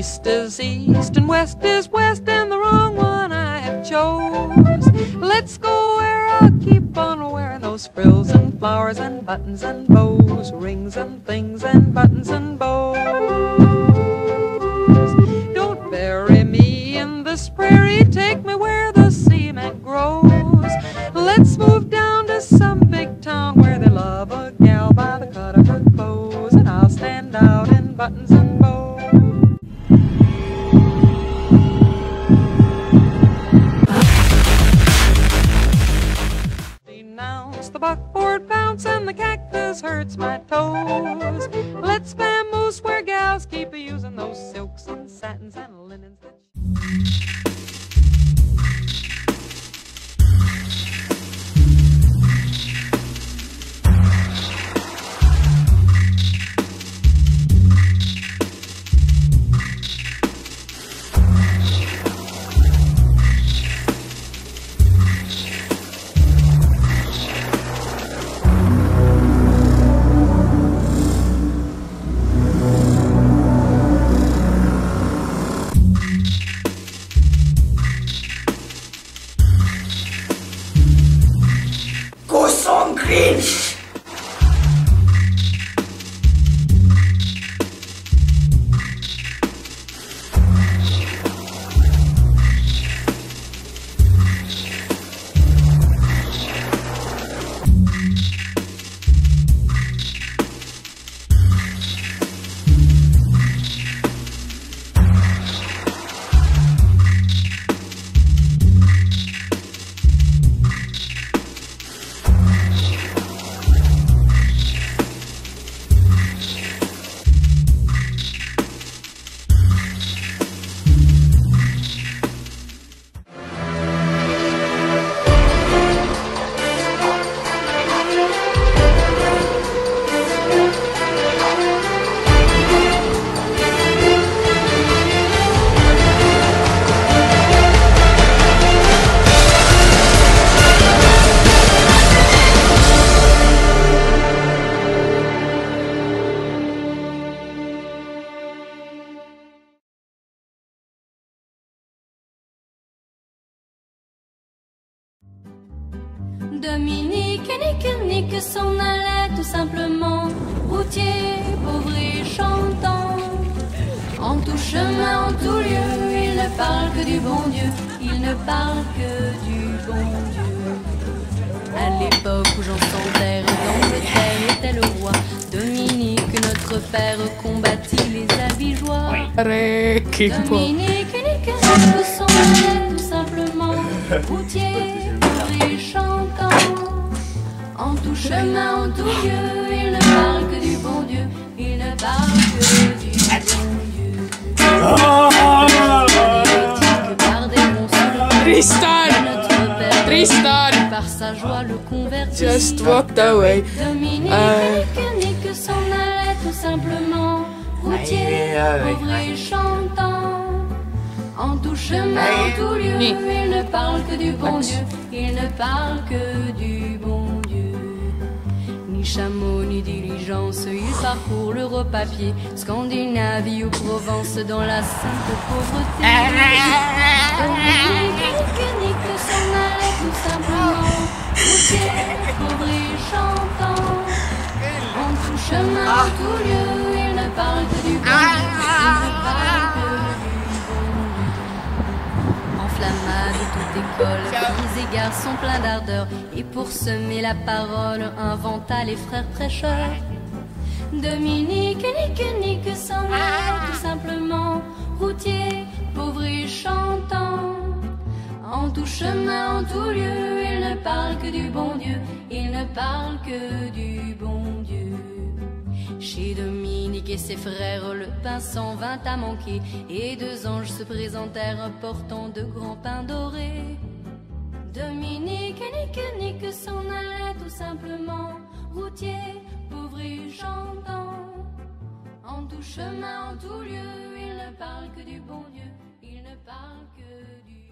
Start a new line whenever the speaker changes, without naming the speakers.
East is east and west is west, and the wrong one I have chose. Let's go where I'll keep on wearing those frills and flowers and buttons and bows, rings and things and buttons and bows. Don't bury me in this prairie, take me where the cement grows. Let's move down to some big town where they love a gal by the cut of her clothes, and I'll stand out in buttons and bows. Denounce the buckboard bounce and the cactus hurts my toes. Let's vamoose where gals keep using those silks and satins and linens that
Grinch!
Dominique nique s'en allait tout simplement, routier, pauvre et chantant. En tout chemin, en tout lieu, il ne parle que du bon Dieu, il ne parle que du bon Dieu. À l'époque où Jean sans terre et d'Angleterre était le roi, Dominique, notre père, combattit les albigeois. Dominique nique s'en allait tout simplement, routier, pauvre et chantant. En tout chemin, en tout lieu, il ne parle que du bon Dieu, il ne parle que du bon Dieu. Que par des bons
Tristan!
notre père,
Tristan!
par sa joie le convertit.
Just walked away.
Dominique nique s'en allait tout simplement, routier, pauvre et chantant. En tout chemin, en tout lieu, il ne parle que du bon Dieu, il ne parle que du bon Dieu. Ni chameau, ni diligence, il parcourt l'Europe à pied, Scandinavie ou Provence, dans la sainte pauvreté. Nique s'en allait tout simplement, routier, pauvre et chantant. En tout chemin, en tout lieu, il ne parle que du bon Dieu, il ne parle que du bon Dieu. Enflammade toute école, filles et garçons pleins d'ardeur, et pour semer la parole, inventa les frères prêcheurs. Dominique nique s'en allait tout simplement, routier, pauvre et chantant. En tout chemin, en tout lieu, il ne parle que du bon Dieu, il ne parle que du bon Dieu. Chez Dominique et ses frères, le pain s'en vint à manquer, et deux anges se présentèrent portant de grands pains dorés. Dominique nique s'en allait tout simplement, routier, pauvre et chantant. En tout chemin, en tout lieu, il ne parle que du bon Dieu, il ne parle que du